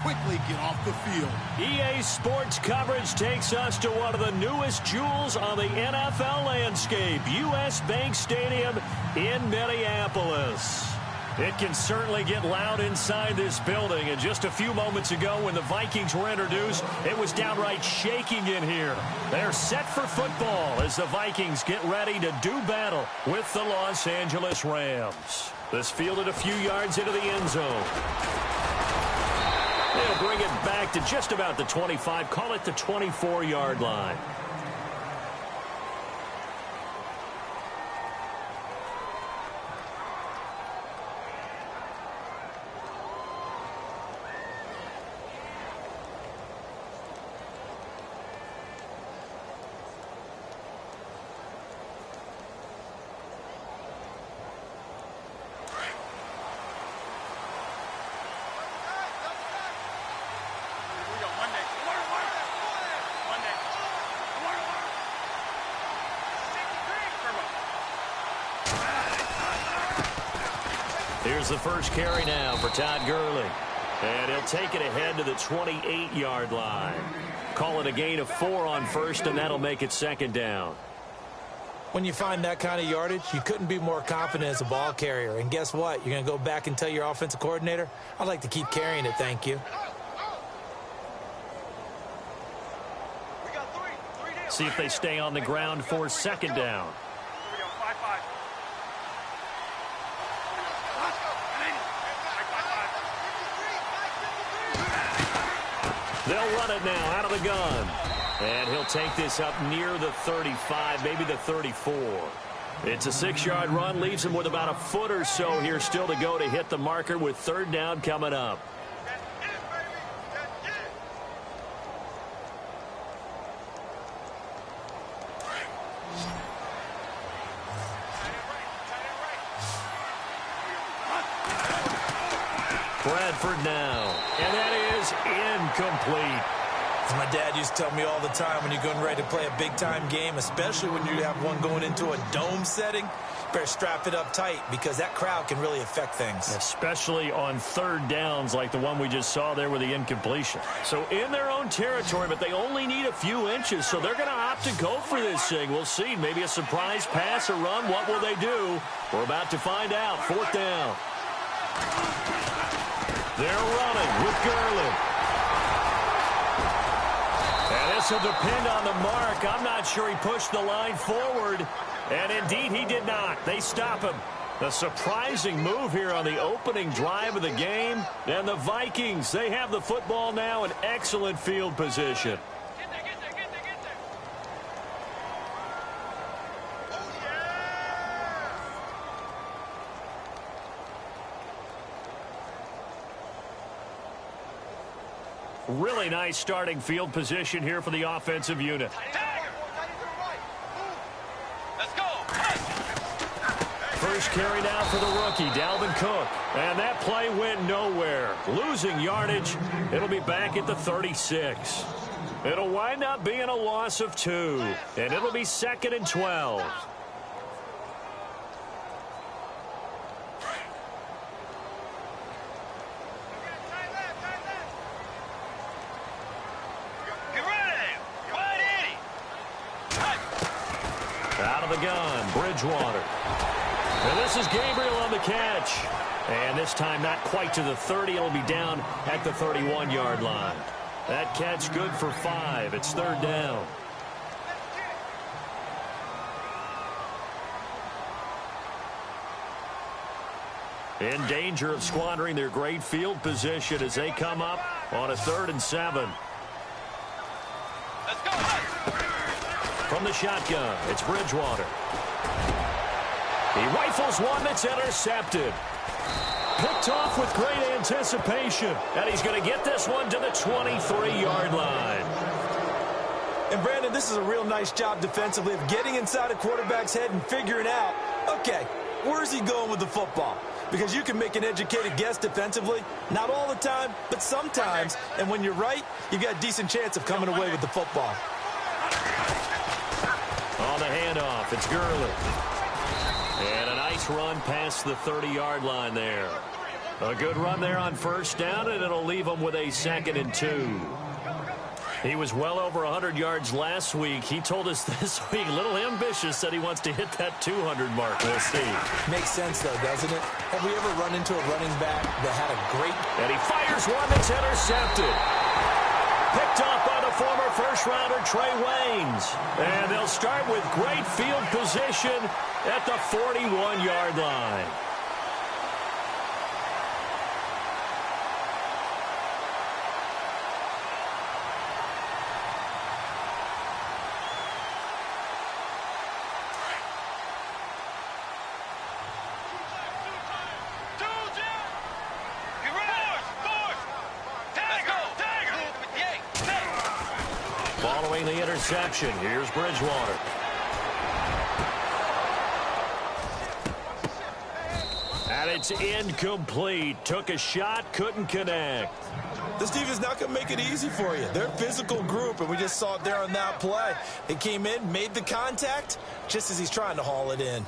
quickly get off the field. EA Sports coverage takes us to one of the newest jewels on the NFL landscape, US Bank Stadium in Minneapolis. It can certainly get loud inside this building, and just a few moments ago when the Vikings were introduced, it was downright shaking in here. They're set for football as the Vikings get ready to do battle with the Los Angeles Rams. This fielded a few yards into the end zone. They'll bring it back to just about the 25, call it the 24-yard line. Here's the first carry now for Todd Gurley. And he'll take it ahead to the 28-yard line. Call it a gain of 4 on first, and that'll make it second down. When you find that kind of yardage, you couldn't be more confident as a ball carrier. And guess what? You're going to go back and tell your offensive coordinator, I'd like to keep carrying it, thank you. See if they stay on the ground for second down. They'll run it now out of the gun. And he'll take this up near the 35, maybe the 34. It's a 6-yard run, leaves him with about a foot or so here still to go to hit the marker with third down coming up. Bradford now, and that is incomplete. As my dad used to tell me all the time, when you're getting ready to play a big-time game, especially when you have one going into a dome setting, better strap it up tight because that crowd can really affect things. Especially on third downs like the one we just saw there with the incompletion. So in their own territory, but they only need a few inches, so they're going to opt to go for this thing. We'll see. Maybe a surprise pass or run. What will they do? We're about to find out. Fourth down. They're running with Gurley. And this will depend on the mark. I'm not sure he pushed the line forward. And indeed, he did not. They stop him. A surprising move here on the opening drive of the game. And the Vikings, they have the football now in excellent field position. Really nice starting field position here for the offensive unit. Let's go. First carry now for the rookie, Dalvin Cook. And that play went nowhere. Losing yardage. It'll be back at the 36. It'll wind up being a loss of 2. And it'll be 2nd and 12. Out of the gun, Bridgewater. And this is Gabriel on the catch. And this time not quite to the 30. It'll be down at the 31-yard line. That catch good for 5. It's third down. In danger of squandering their great field position as they come up on a 3rd and 7. Let's go. From the shotgun, it's Bridgewater. He rifles one that's intercepted. Picked off with great anticipation. And he's going to get this one to the 23-yard line. And, Brandon, this is a real nice job defensively of getting inside a quarterback's head and figuring out, okay, where's he going with the football? Because you can make an educated guess defensively. Not all the time, but sometimes. And when you're right, you've got a decent chance of coming away with the football. On the handoff, it's Gurley. And a nice run past the 30-yard line there. A good run there on first down, and it'll leave them with a 2nd and 2. He was well over 100 yards last week. He told us this week, a little ambitious, said he wants to hit that 200 mark. We'll see. Makes sense, though, doesn't it? Have we ever run into a running back that had a great... And he fires one that's intercepted. Picked off by the former first-rounder Trey Waynes. And they'll start with great field position at the 41-yard line. Following the interception, here's Bridgewater. And it's incomplete. Took a shot, couldn't connect. This defense is not going to make it easy for you. They're a physical group, and we just saw it there on that play. They came in, made the contact, just as he's trying to haul it in.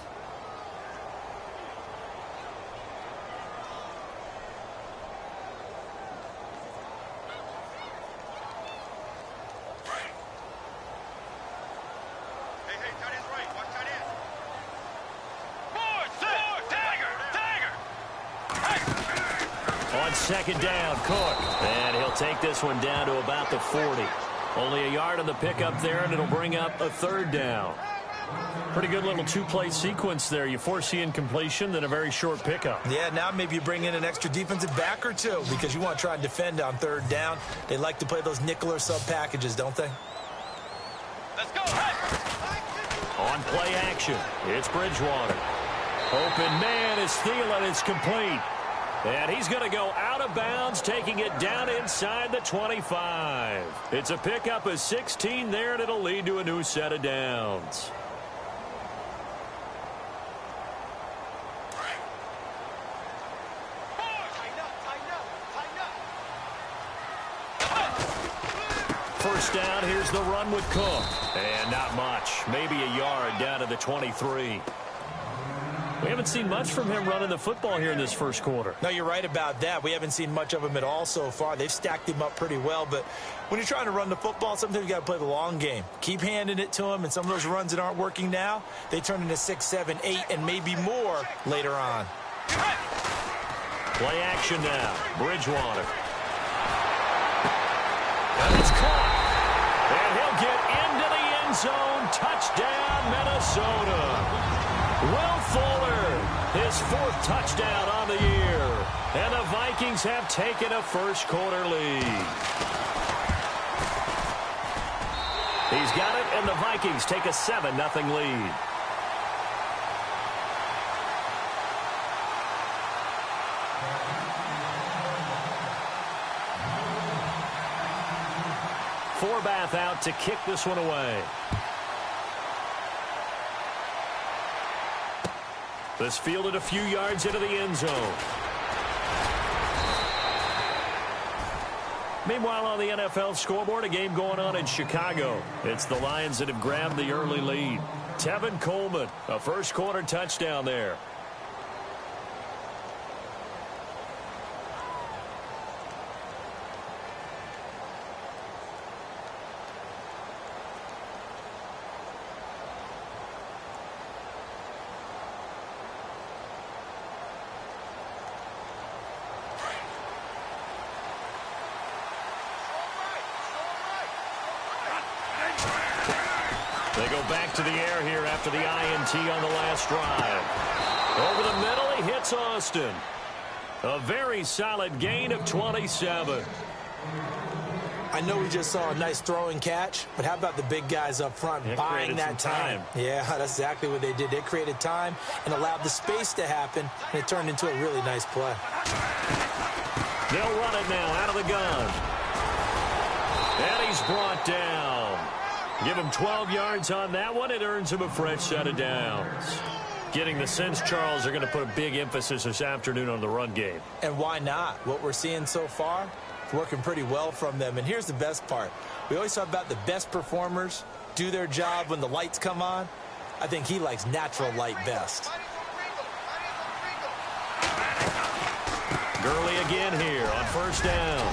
Second down, Cook. And he'll take this one down to about the 40. Only a yard on the pickup there, and it'll bring up a 3rd down. Pretty good little two-play sequence there. You force the incompletion, then a very short pickup. Yeah, now maybe you bring in an extra defensive back or two because you want to try and defend on 3rd down. They like to play those nickel or sub packages, don't they? Let's go. On play action, it's Bridgewater. Open man is Thielen. It's complete. And he's going to go out of bounds, taking it down inside the 25. It's a pickup of 16 there, and it'll lead to a new set of downs. First down, here's the run with Cook. And not much, maybe a yard down to the 23. We haven't seen much from him running the football here in this first quarter. No, you're right about that. We haven't seen much of him at all so far. They've stacked him up pretty well, but when you're trying to run the football, sometimes you got to play the long game. Keep handing it to him, and some of those runs that aren't working now, they turn into 6, 7, 8, and maybe more later on. Play action now. Bridgewater. And it's caught. And he'll get into the end zone. Touchdown, Minnesota. Will Fuller, his 4th touchdown on the year. And the Vikings have taken a first quarter lead. He's got it, and the Vikings take a 7-0 lead. Forbath out to kick this one away. This fielded a few yards into the end zone. Meanwhile, on the NFL scoreboard, a game going on in Chicago. It's the Lions that have grabbed the early lead. Tevin Coleman, a first quarter touchdown there. They go back to the air here after the INT on the last drive. Over the middle, he hits Austin. A very solid gain of 27. I know we just saw a nice throwing catch, but how about the big guys up front buying that time? Yeah, that's exactly what they did. They created time and allowed the space to happen, and it turned into a really nice play. They'll run it now out of the gun. And he's brought down. Give him 12 yards on that one. It earns him a fresh set of downs. Getting the sense, Charles, they're going to put a big emphasis this afternoon on the run game. And why not? What we're seeing so far, it's working pretty well from them. And here's the best part. We always talk about the best performers do their job when the lights come on. I think he likes natural light best. Gurley again here on first down.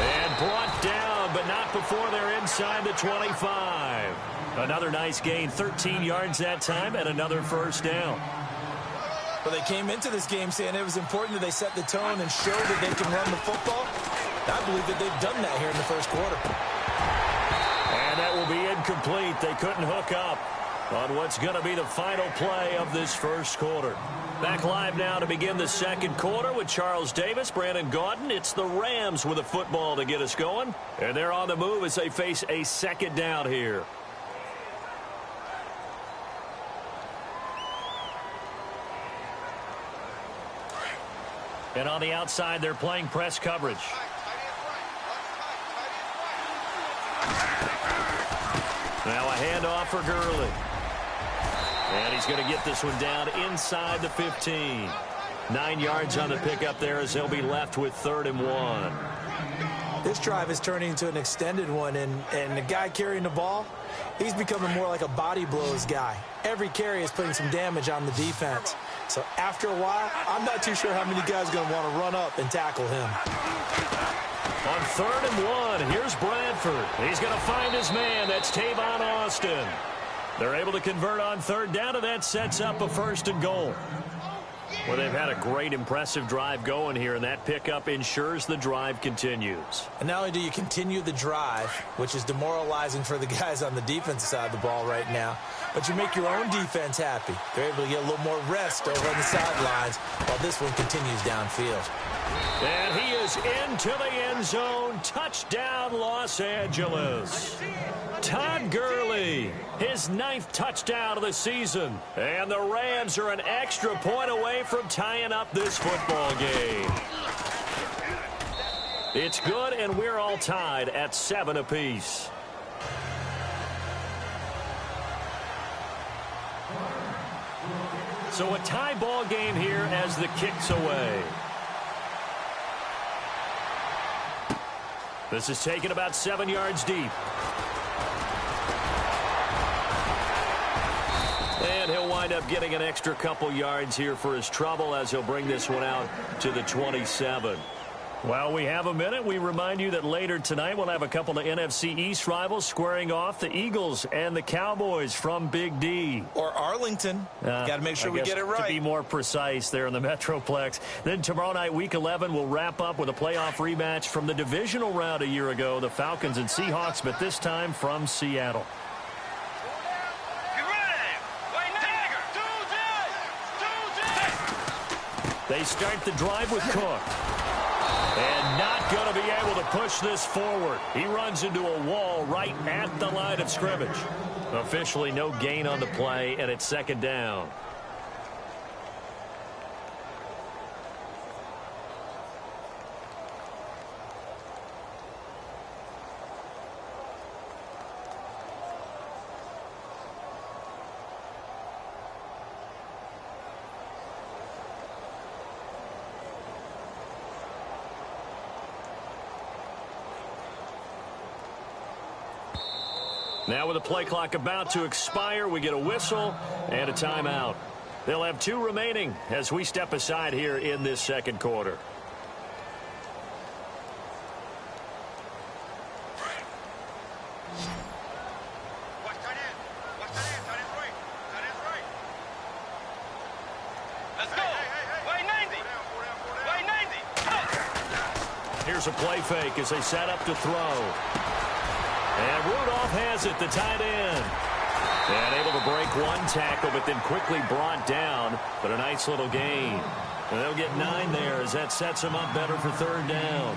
And brought down, but not before they're inside the 25. Another nice gain, 13 yards that time, and another first down. Well, they came into this game saying it was important that they set the tone and show that they can run the football. I believe that they've done that here in the first quarter. And that will be incomplete. They couldn't hook up on what's going to be the final play of this first quarter. Back live now to begin the second quarter with Charles Davis, Brandon Gaudin. It's the Rams with a football to get us going. And they're on the move as they face a second down here. And on the outside, they're playing press coverage. Now a handoff for Gurley. And he's going to get this one down inside the 15. 9 yards on the pickup there as they'll be left with 3rd and 1. This drive is turning into an extended one, and the guy carrying the ball, he's becoming more like a body blows guy. Every carry is putting some damage on the defense. So after a while, I'm not too sure how many guys are going to want to run up and tackle him. On 3rd and 1, here's Bradford. He's going to find his man. That's Tavon Austin. They're able to convert on 3rd down, and that sets up a 1st and goal. Well, they've had a great, impressive drive going here, and that pickup ensures the drive continues. And not only do you continue the drive, which is demoralizing for the guys on the defensive side of the ball right now, but you make your own defense happy. They're able to get a little more rest over on the sidelines while this one continues downfield. And he is into the end zone. Touchdown, Los Angeles. Todd Gurley, his 9th touchdown of the season. And the Rams are an extra point away from tying up this football game. It's good, and we're all tied at 7 apiece. So a tie ball game here as the kick's away. This is taken about 7 yards deep. And he'll wind up getting an extra couple yards here for his trouble as he'll bring this one out to the 27. Well, we have a minute. We remind you that later tonight we'll have a couple of NFC East rivals squaring off, the Eagles and the Cowboys from Big D. Or Arlington. Got to make sure we get it right. To be more precise there in the Metroplex. Then tomorrow night, Week 11, we'll wrap up with a playoff rematch from the divisional round a year ago, the Falcons and Seahawks, but this time from Seattle. They start the drive with Cook. And not going to be able to push this forward. He runs into a wall right at the line of scrimmage. Officially no gain on the play, and it's 2nd down. Now with the play clock about to expire, we get a whistle and a timeout. They'll have 2 remaining as we step aside here in this second quarter. Here's a play fake as they set up to throw. And Rudolph has it, the tight end. And able to break one tackle, but then quickly brought down. But a nice little gain. And they'll get 9 there as that sets them up better for 3rd down.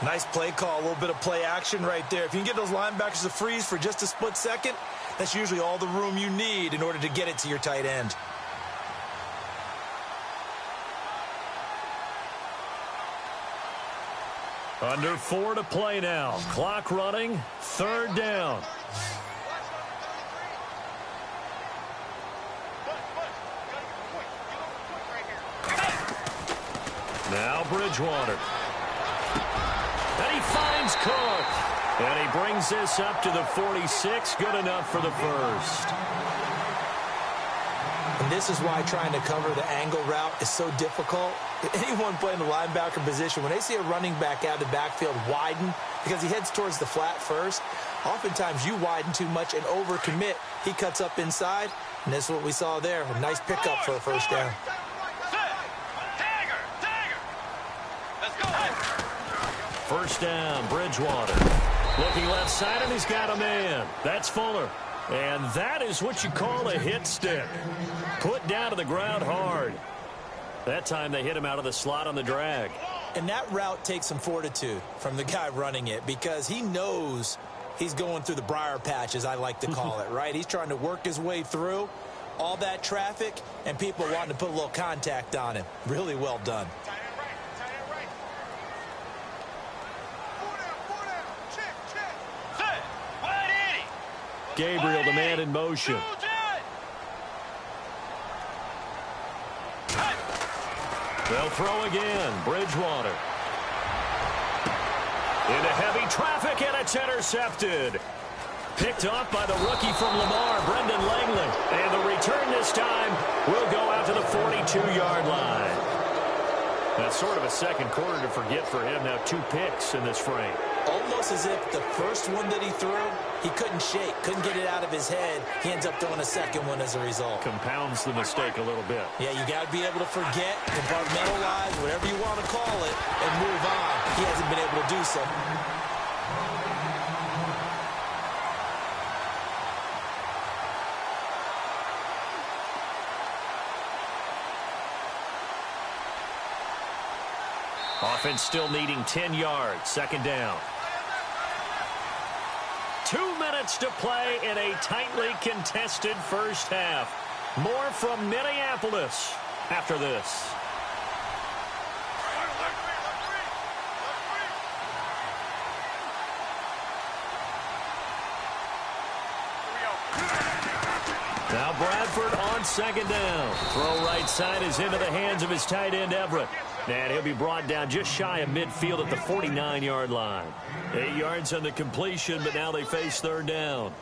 Nice play call, a little bit of play action right there. If you can get those linebackers to freeze for just a split second, that's usually all the room you need in order to get it to your tight end. Under 4 to play now. Clock running. 3rd down. Now Bridgewater. And he finds Cook. And he brings this up to the 46. Good enough for the first. And this is why trying to cover the angle route is so difficult. Anyone playing the linebacker position, when they see a running back out of the backfield widen because he heads towards the flat first, oftentimes you widen too much and overcommit. He cuts up inside, and this is what we saw there. A nice pickup for a first down. First down, Bridgewater. Looking left side, and he's got a man. That's Fuller. And that is what you call a hit stick. Put down to the ground hard. That time they hit him out of the slot on the drag. And that route takes some fortitude from the guy running it because he knows he's going through the briar patch, as I like to call it, right? He's trying to work his way through all that traffic and people wanting to put a little contact on him. Really well done. Gabriel, the man in motion. They'll throw again. Bridgewater. Into heavy traffic, and it's intercepted. Picked off by the rookie from Lamar, Brendan Langley. And the return this time will go out to the 42-yard line. That's sort of a second quarter to forget for him. Now 2 picks in this frame. Almost as if the first one that he threw, he couldn't shake, couldn't get it out of his head. He ends up throwing a second one as a result. Compounds the mistake a little bit. Yeah, you got to be able to forget, compartmentalize, whatever you want to call it, and move on. He hasn't been able to do so. Offense still needing 10 yards. Second down. 2 minutes to play in a tightly contested first half. More from Minneapolis after this. Now Bradford on second down. Throw right side is into the hands of his tight end, Everett. And he'll be brought down just shy of midfield at the 49-yard line. 8 yards on the completion, but now they face third down.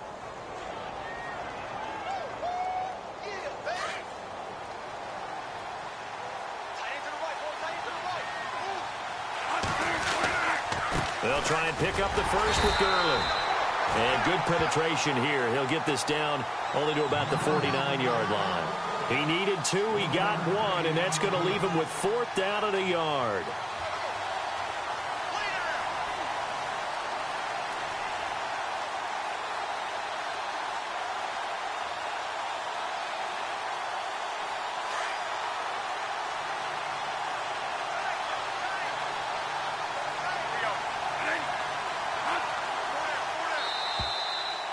They'll try and pick up the first with Gurley. And good penetration here. He'll get this down only to about the 49-yard line. He needed 2, he got 1, and that's going to leave him with 4th down at a yard.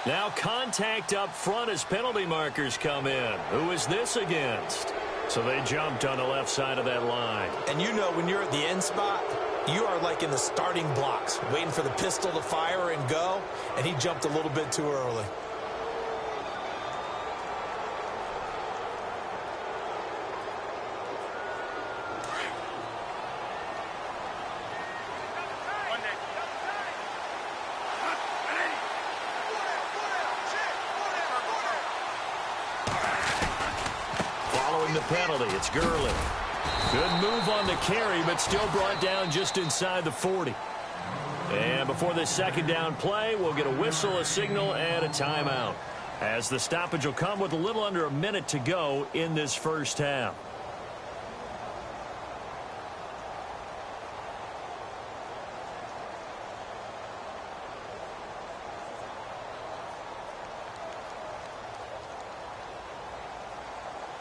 Now contact up front as penalty markers come in. Who is this against? So they jumped on the left side of that line. And you know when you're at the end spot, you are like in the starting blocks, waiting for the pistol to fire and go, and he jumped a little bit too early. The penalty, it's Gurley. Good move on the carry, but still brought down just inside the 40. And before this second down play, we'll get a whistle, a signal, and a timeout, as the stoppage will come with a little under a minute to go in this first half.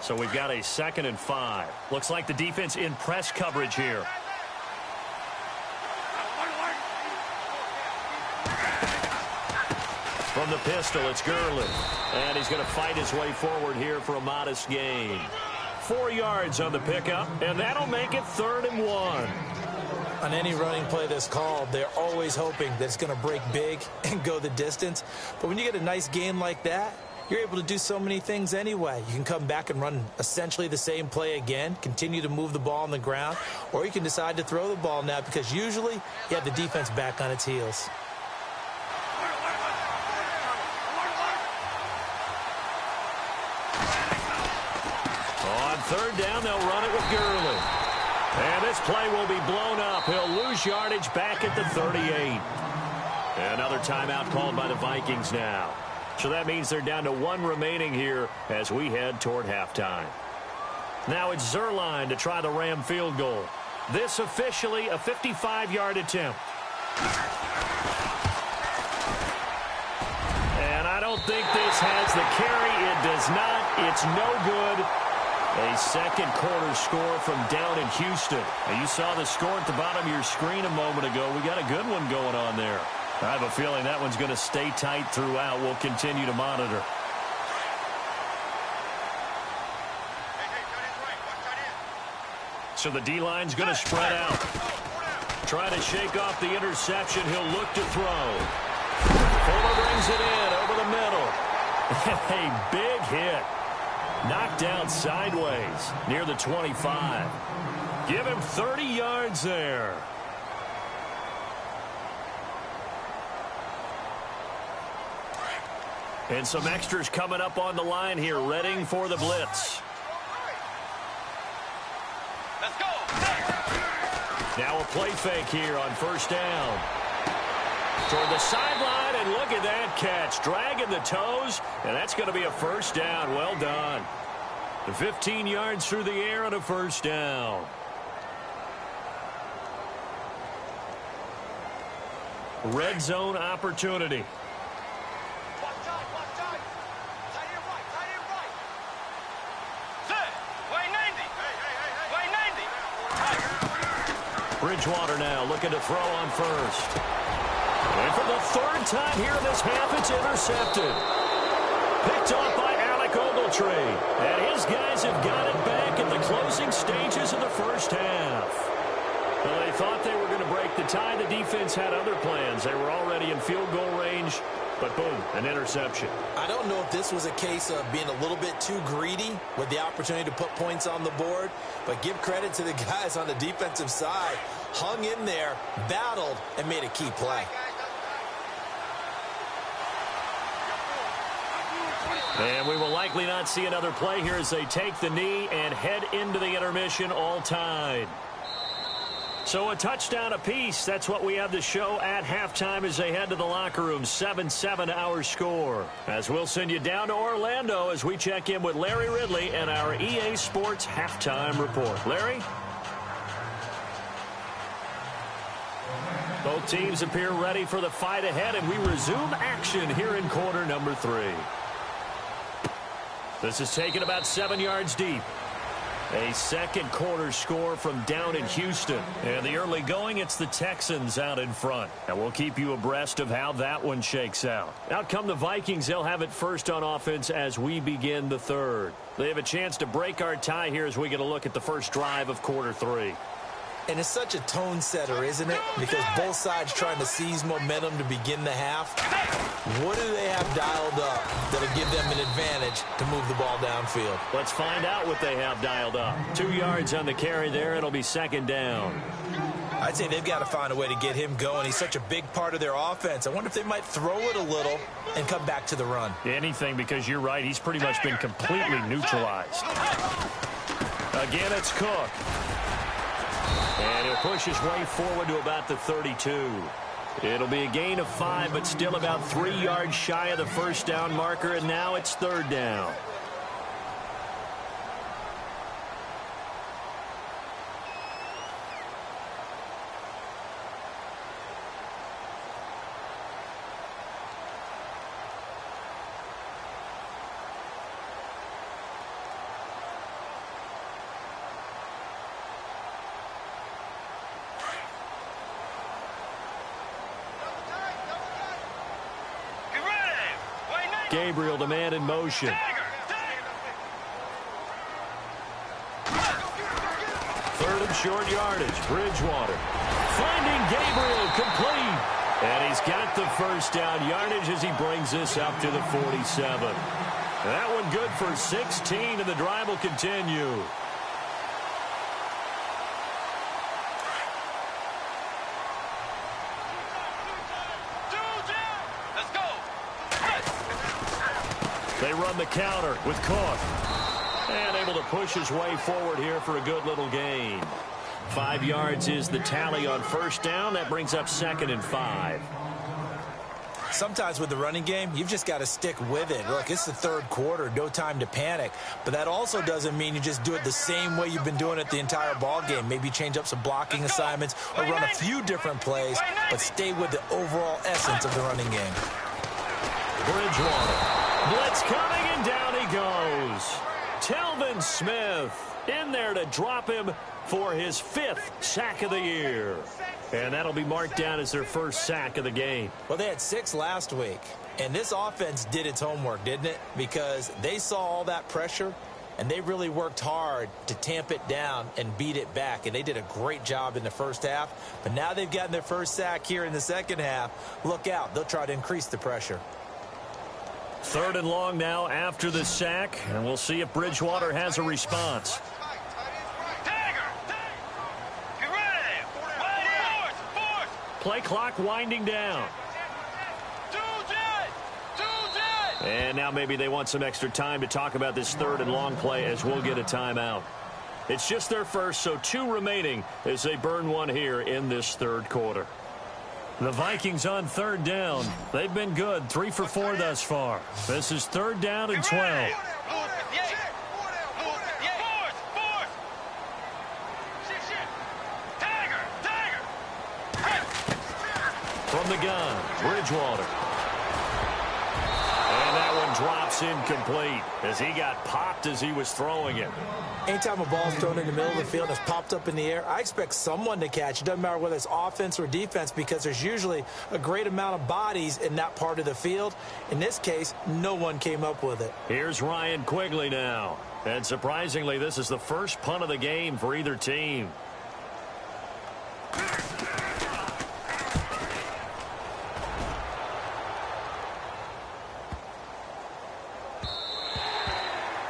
So we've got a 2nd and 5. Looks like the defense in press coverage here. From the pistol, it's Gurley. And he's going to fight his way forward here for a modest gain. 4 yards on the pickup, and that'll make it 3rd and 1. On any running play that's called, they're always hoping that it's going to break big and go the distance. But when you get a nice game like that, you're able to do so many things anyway. You can come back and run essentially the same play again, continue to move the ball on the ground, or you can decide to throw the ball now because usually you have the defense back on its heels. On third down, they'll run it with Gurley. And this play will be blown up. He'll lose yardage back at the 38. Another timeout called by the Vikings now. So that means they're down to one remaining here as we head toward halftime. Now it's Zerline to try the Ram field goal. This officially a 55-yard attempt. And I don't think this has the carry. It does not. It's no good. A second quarter score from down in Houston. Now you saw the score at the bottom of your screen a moment ago. We got a good one going on there. I have a feeling that one's going to stay tight throughout. We'll continue to monitor. So the D-line's going to spread out. Trying to shake off the interception. He'll look to throw. Fuller brings it in over the middle. A big hit. Knocked out sideways near the 25. Give him 30 yards there. And some extras coming up on the line here, readying for the blitz. Let's go. Now a play fake here on first down. Toward the sideline, and look at that catch. Dragging the toes, and that's going to be a first down. Well done. The 15 yards through the air on a first down. Red zone opportunity. Bridgewater now looking to throw on first. And for the third time here in this half, it's intercepted. Picked off by Alec Ogletree. And his guys have got it back in the closing stages of the first half. Well, they thought they were going to break the tie. The defense had other plans. They were already in field goal range. But boom, an interception. I don't know if this was a case of being a little bit too greedy with the opportunity to put points on the board, but give credit to the guys on the defensive side. Hung in there, battled, and made a key play. And we will likely not see another play here as they take the knee and head into the intermission all tied. So a touchdown apiece. That's what we have to show at halftime as they head to the locker room. 7-7 our score. As we'll send you down to Orlando as we check in with Larry Ridley and our EA Sports halftime report. Larry? Both teams appear ready for the fight ahead, and we resume action here in quarter number 3. This is taken about 7 yards deep. A second quarter score from down in Houston. And the early going, it's the Texans out in front. And we'll keep you abreast of how that one shakes out. Out come the Vikings. They'll have it first on offense as we begin the third. They have a chance to break our tie here as we get a look at the first drive of quarter 3. And it's such a tone setter, isn't it? Because both sides trying to seize momentum to begin the half. What do they have dialed up that'll give them an advantage to move the ball downfield? Let's find out what they have dialed up. 2 yards on the carry there. It'll be second down. I'd say they've got to find a way to get him going. He's such a big part of their offense. I wonder if they might throw it a little and come back to the run. Anything, because you're right. He's pretty much been completely neutralized. Again, it's Cook. And he'll push his way forward to about the 32. It'll be a gain of 5, but still about 3 yards shy of the first down marker, and now it's third down. Gabriel, the man in motion. Third and short yardage. Bridgewater finding Gabriel complete. And he's got the first down yardage as he brings this up to the 47. That one good for 16, and the drive will continue. They run the counter with Cook. And able to push his way forward here for a good little gain. 5 yards is the tally on first down. That brings up 2nd and 5. Sometimes with the running game, you've just got to stick with it. Look, it's the third quarter, no time to panic. But that also doesn't mean you just do it the same way you've been doing it the entire ball game. Maybe change up some blocking assignments or run a few different plays, but stay with the overall essence of the running game. Bridgewater. Blitz coming, and down he goes. Telvin Smith in there to drop him for his 5th sack of the year. And that'll be marked down as their first sack of the game. Well, they had 6 last week, and this offense did its homework, didn't it? Because they saw all that pressure, and they really worked hard to tamp it down and beat it back. And they did a great job in the first half. But now they've gotten their first sack here in the second half. Look out. They'll try to increase the pressure. 3rd and long now after the sack, and we'll see if Bridgewater has a response. Play clock winding down. And now maybe they want some extra time to talk about this 3rd and long play as we'll get a timeout. It's just their first, so 2 remaining as they burn one here in this 3rd quarter. The Vikings on 3rd down. They've been good, 3 for 4 thus far. This is 3rd down and 12. From the gun, Bridgewater. And that one drops incomplete as he got popped as he was throwing it. Anytime a ball's thrown in the middle of the field and it's popped up in the air, I expect someone to catch. It doesn't matter whether it's offense or defense because there's usually a great amount of bodies in that part of the field. In this case, no one came up with it. Here's Ryan Quigley now. And surprisingly, this is the first punt of the game for either team.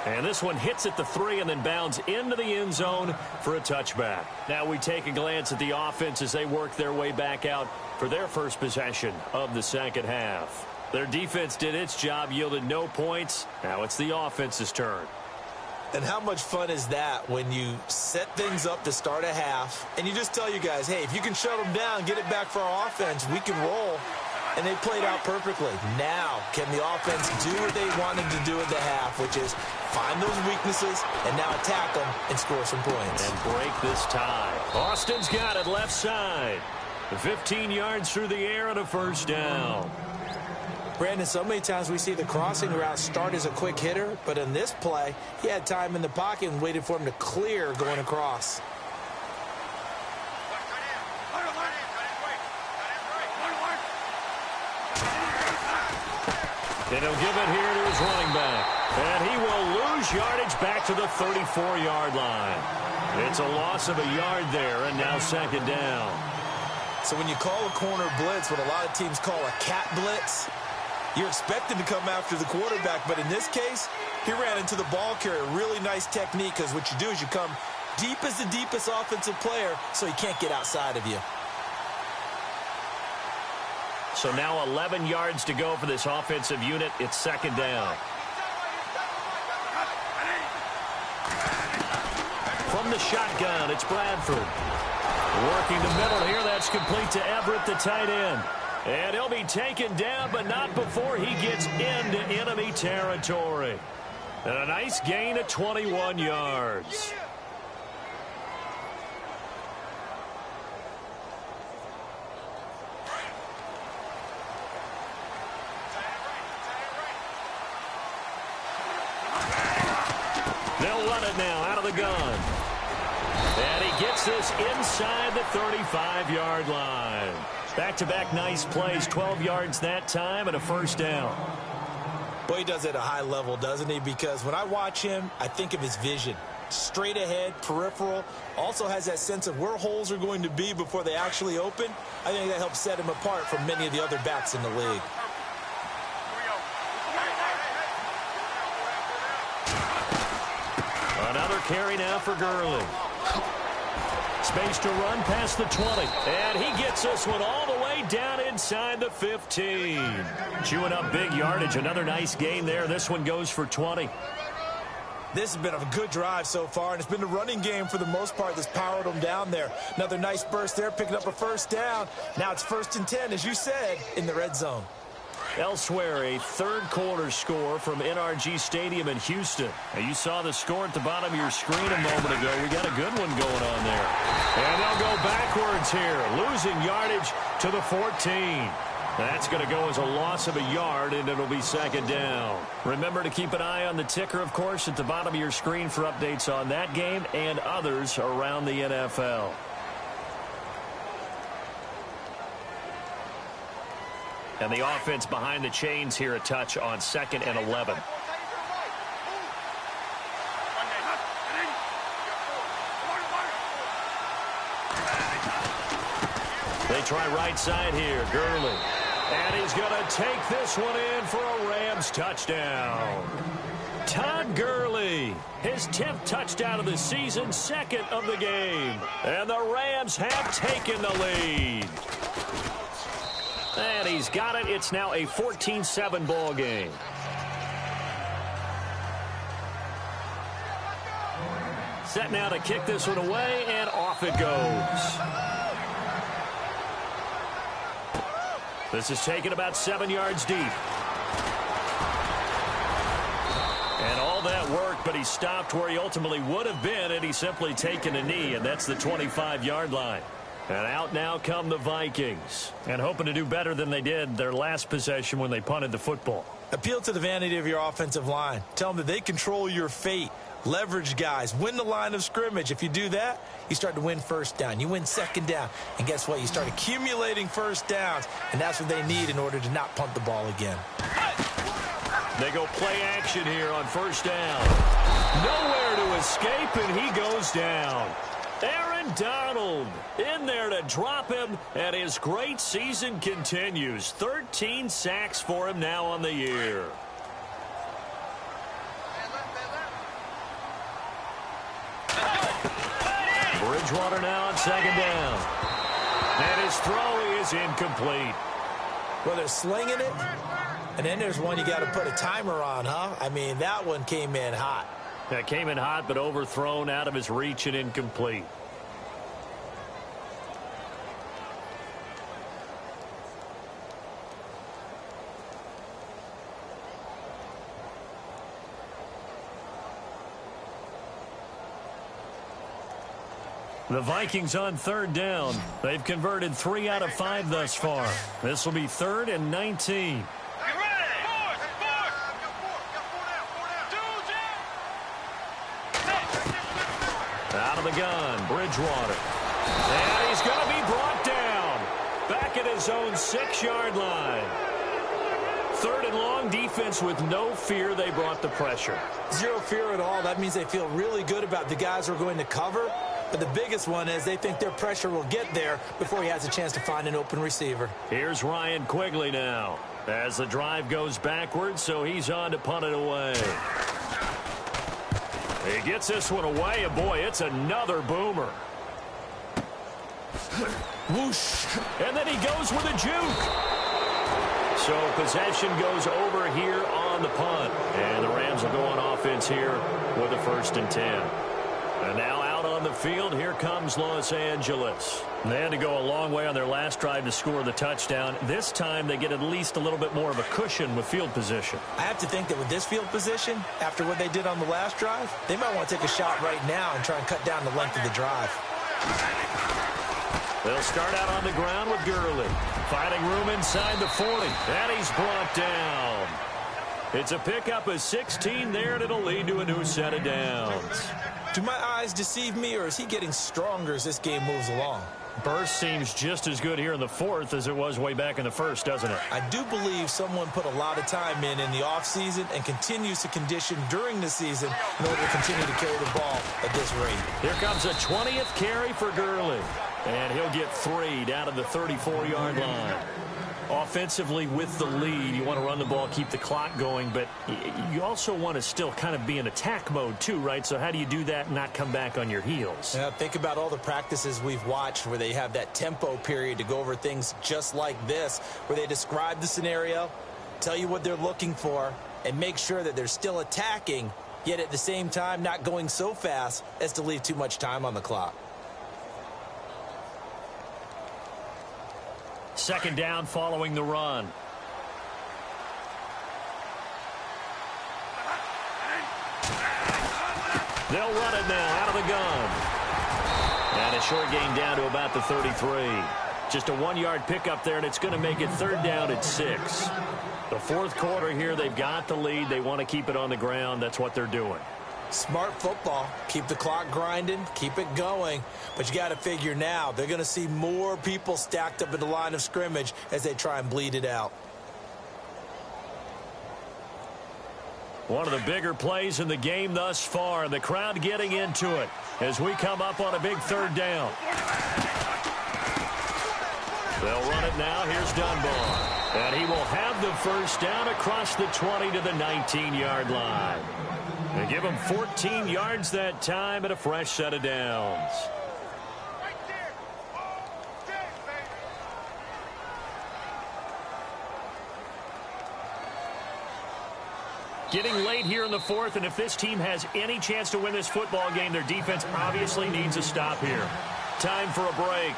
And this one hits at the 3 and then bounds into the end zone for a touchback. Now we take a glance at the offense as they work their way back out for their first possession of the second half. Their defense did its job, yielded no points. Now it's the offense's turn. And how much fun is that when you set things up to start a half and you just tell you guys, hey, if you can shut them down, get it back for our offense, we can roll. And they played out perfectly. Now, can the offense do what they wanted to do at the half, which is find those weaknesses and now attack them and score some points. And break this tie. Austin's got it left side. 15 yards through the air and a first down. Brandon, so many times we see the crossing route start as a quick hitter, but in this play, he had time in the pocket and waited for him to clear going across. And he'll give it here to his running back. And he will lose yardage back to the 34-yard line. It's a loss of a yard there, and now second down. So when you call a corner blitz, what a lot of teams call a cat blitz, you're expected to come after the quarterback. But in this case, he ran into the ball carrier. Really nice technique, because what you do is you come deep as the deepest offensive player so he can't get outside of you. So now 11 yards to go for this offensive unit. It's second down. From the shotgun, it's Bradford. Working the middle here. That's complete to Everett, the tight end. And he'll be taken down, but not before he gets into enemy territory. And a nice gain of 21 yards. They'll run it now out of the gun. And he gets this inside the 35-yard line. Back-to-back nice plays, 12 yards that time and a first down. Boy, he does it at a high level, doesn't he? Because when I watch him, I think of his vision. Straight ahead, peripheral. Also has that sense of where holes are going to be before they actually open. I think that helps set him apart from many of the other backs in the league. Another carry now for Gurley. Space to run past the 20. And he gets this one all the way down inside the 15. Chewing up big yardage. Another nice gain there. This one goes for 20. This has been a good drive so far, and it's been the running game for the most part that's powered them down there. Another nice burst there, picking up a first down. Now it's 1st and 10, as you said, in the red zone. Elsewhere, a third-quarter score from NRG Stadium in Houston. Now, you saw the score at the bottom of your screen a moment ago. We got a good one going on there. And they'll go backwards here, losing yardage to the 14. That's going to go as a loss of a yard, and it'll be 2nd down. Remember to keep an eye on the ticker, of course, at the bottom of your screen for updates on that game and others around the NFL. And the offense behind the chains here a touch on 2nd and 11. They try right side here, Gurley. And he's going to take this one in for a Rams touchdown. Todd Gurley, his 10th touchdown of the season, 2nd of the game. And the Rams have taken the lead. And he's got it. It's now a 14-7 ball game. Set now to kick this one away, and off it goes. This is taken about 7 yards deep. And all that work, but he stopped where he ultimately would have been had he simply taken a knee, and that's the 25-yard line. And out now come the Vikings, and hoping to do better than they did their last possession when they punted the football. Appeal to the vanity of your offensive line. Tell them that they control your fate. Leverage guys. Win the line of scrimmage. If you do that, you start to win 1st down. You win 2nd down. And guess what? You start accumulating 1st downs, and that's what they need in order to not punt the ball again. They go play action here on 1st down. Nowhere to escape, and he goes down. Aaron Donald in there to drop him, and his great season continues. 13 sacks for him now on the year. Bridgewater now on 2nd down. And his throw is incomplete. Well, they're slinging it, and then there's one you got to put a timer on, huh? I mean, that one came in hot. That came in hot, but overthrown, out of his reach, and incomplete. The Vikings on 3rd down. They've converted 3 out of 5 thus far. This will be 3rd and 19. Out of the gun, Bridgewater. And he's going to be brought down. Back at his own 6-yard line. 3rd and long, defense with no fear. They brought the pressure. Zero fear at all. That means they feel really good about the guys who are going to cover. But the biggest one is they think their pressure will get there before he has a chance to find an open receiver. Here's Ryan Quigley now as the drive goes backwards, so he's on to punt it away. He gets this one away, and boy, it's another boomer. Whoosh. And then he goes with a juke. So possession goes over here on the punt. And the Rams will go on offense here with a 1st and 10. And now out on the field, here comes Los Angeles. They had to go a long way on their last drive to score the touchdown. This time they get at least a little bit more of a cushion with field position. I have to think that with this field position, after what they did on the last drive, they might want to take a shot right now and try and cut down the length of the drive. They'll start out on the ground with Gurley. Finding room inside the 40. And he's brought down. It's a pickup of 16 there, and it'll lead to a new set of downs. Do my eyes deceive me, or is he getting stronger as this game moves along? Burst seems just as good here in the 4th as it was way back in the 1st, doesn't it? I do believe someone put a lot of time in the offseason and continues to condition during the season in order to continue to carry the ball at this rate. Here comes a 20th carry for Gurley. And he'll get 3 down to the 34-yard line. Offensively with the lead, you want to run the ball, keep the clock going, but you also want to still kind of be in attack mode too, right? So how do you do that and not come back on your heels? Yeah, think about all the practices we've watched where they have that tempo period to go over things just like this, where they describe the scenario, tell you what they're looking for, and make sure that they're still attacking yet at the same time not going so fast as to leave too much time on the clock. Second down following the run. They'll run it now out of the gun. And a short gain down to about the 33. Just a 1-yard pickup there, and it's going to make it third down at 6. The fourth quarter here, they've got the lead. They want to keep it on the ground. That's what they're doing. Smart football. Keep the clock grinding. Keep it going. But you got to figure now, they're going to see more people stacked up at the line of scrimmage as they try and bleed it out. One of the bigger plays in the game thus far, and the crowd getting into it as we come up on a big third down. They'll run it now. Here's Dunbar. And he will have the first down across the 20 to the 19-yard line. They give him 14 yards that time and a fresh set of downs. Getting late here in the fourth, and if this team has any chance to win this football game, their defense obviously needs a stop here. Time for a break.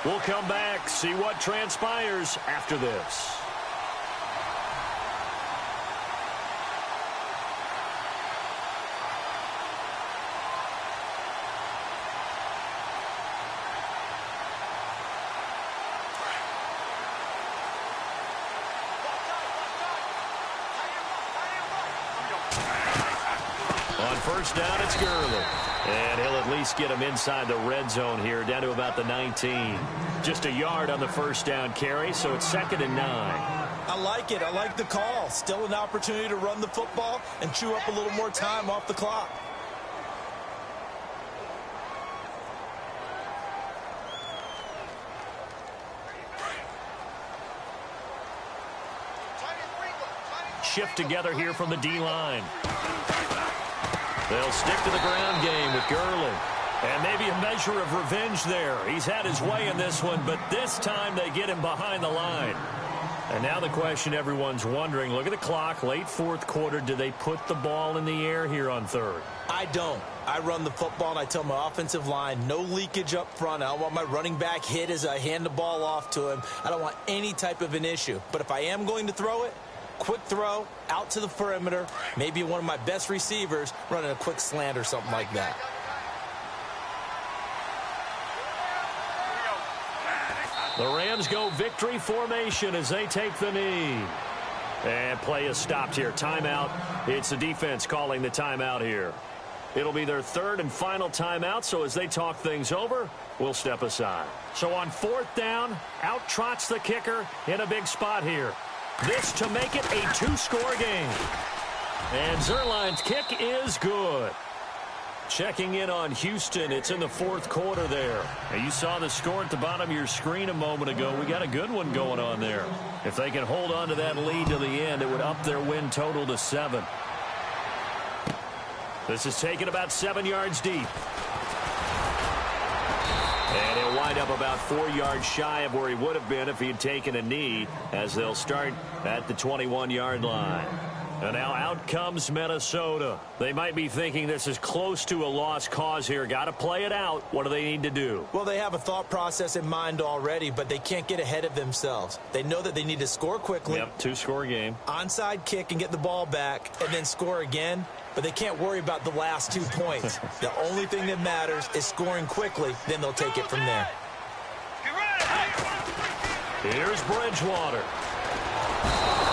We'll come back, see what transpires after this. On first down, it's Gurley. And he'll at least get him inside the red zone here, down to about the 19. Just a yard on the first down carry, so it's 2nd and 9. I like it. I like the call. Still an opportunity to run the football and chew up a little more time off the clock. Shift together here from the D-line. They'll stick to the ground game with Gurley. And maybe a measure of revenge there. He's had his way in this one, but this time they get him behind the line. And now the question everyone's wondering, look at the clock, late fourth quarter, do they put the ball in the air here on third? I don't. I run the football, and I tell my offensive line, no leakage up front. I don't want my running back hit as I hand the ball off to him. I don't want any type of an issue. But if I am going to throw it, quick throw, out to the perimeter, maybe one of my best receivers running a quick slant or something like that. The Rams go victory formation as they take the knee. And play is stopped here. Timeout. It's the defense calling the timeout here. It'll be their third and final timeout, so as they talk things over, we'll step aside. So on fourth down, out trots the kicker in a big spot here. This to make it a 2-score game. And Zerline's kick is good. Checking in on Houston. It's in the fourth quarter there. And you saw the score at the bottom of your screen a moment ago. We got a good one going on there. If they can hold on to that lead to the end, it would up their win total to 7. This is taken about 7 yards deep. And he'll wind up about 4 yards shy of where he would have been if he had taken a knee, as they'll start at the 21-yard line. And now out comes Minnesota. They might be thinking this is close to a lost cause here. Got to play it out. What do they need to do? Well, they have a thought process in mind already, but they can't get ahead of themselves. They know that they need to score quickly. Yep, 2-score game. Onside kick and get the ball back and then score again. But they can't worry about the last 2 points. The only thing that matters is scoring quickly. Then they'll take it from there. Here's Bridgewater.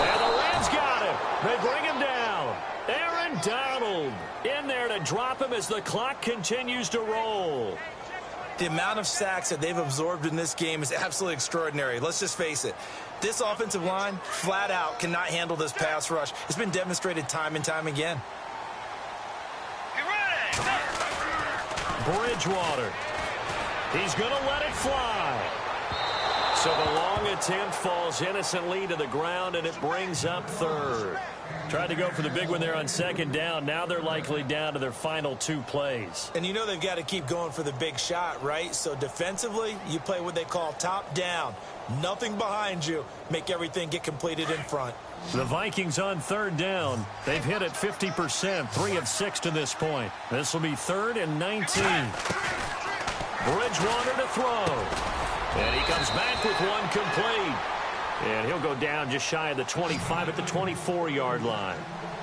And the Rams got him. They bring him down. Aaron Donald in there to drop him as the clock continues to roll. The amount of sacks that they've absorbed in this game is absolutely extraordinary. Let's just face it. This offensive line, flat out, cannot handle this pass rush. It's been demonstrated time and time again. Bridgewater. He's going to let it fly. So the long attempt falls innocently to the ground, and it brings up third. Tried to go for the big one there on second down. Now they're likely down to their final 2 plays. And you know they've got to keep going for the big shot, right? So defensively, you play what they call top down. Nothing behind you. Make everything get completed in front. The Vikings on third down. They've hit it 50%, 3 of 6 to this point. This will be 3rd and 19. Bridgewater to throw. And he comes back with one complete. And he'll go down just shy of the 25 at the 24-yard line.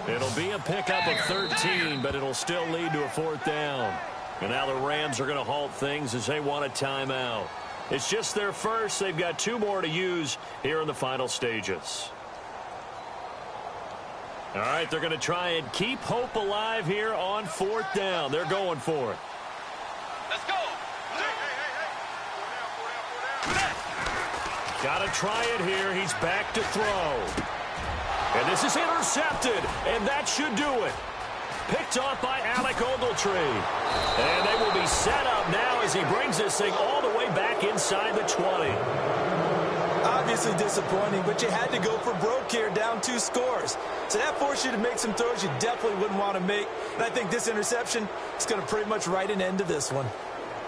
It'll be a pickup of 13, but it'll still lead to a 4th down. And now the Rams are going to halt things as they want a timeout. It's just their first. They've got 2 more to use here in the final stages. All right, they're going to try and keep hope alive here on 4th down. They're going for it. Let's go. Got to try it here. He's back to throw. And this is intercepted, and that should do it. Picked off by Alec Ogletree. And they will be set up now as he brings this thing all the way back inside the 20. Obviously disappointing, but you had to go for broke here, down 2 scores. So that forced you to make some throws you definitely wouldn't want to make. And I think this interception is going to pretty much write an end to this one.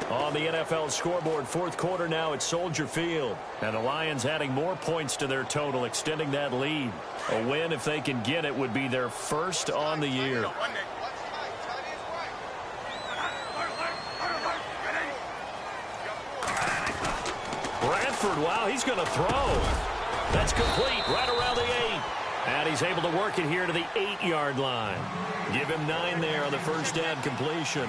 On the NFL scoreboard, 4th quarter now at Soldier Field. And the Lions adding more points to their total, extending that lead. A win, if they can get it, would be their first on the year. Bradford, wow, he's going to throw. That's complete right around the 8. And he's able to work it here to the 8-yard line. Give him 9 there on the first down completion.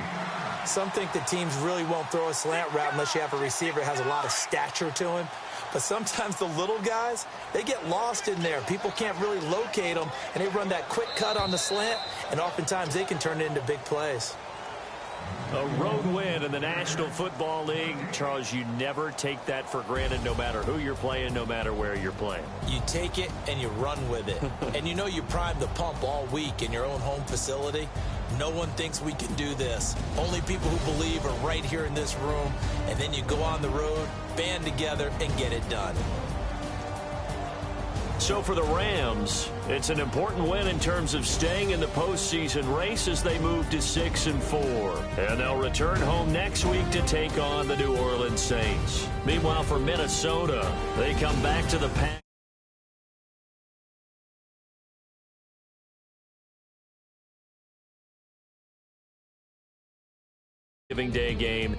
Some think that teams really won't throw a slant route unless you have a receiver that has a lot of stature to him. But sometimes the little guys, they get lost in there. People can't really locate them, and they run that quick cut on the slant, and oftentimes they can turn it into big plays. A road win in the National Football League. Charles, you never take that for granted no matter who you're playing, no matter where you're playing. You take it and you run with it. And you know you prime the pump all week in your own home facility. No one thinks we can do this. Only people who believe are right here in this room. And then you go on the road, band together, and get it done. So for the Rams, it's an important win in terms of staying in the postseason race as they move to 6-4. And they'll return home next week to take on the New Orleans Saints. Meanwhile, for Minnesota, they come back to the pack. Thanksgiving Day game.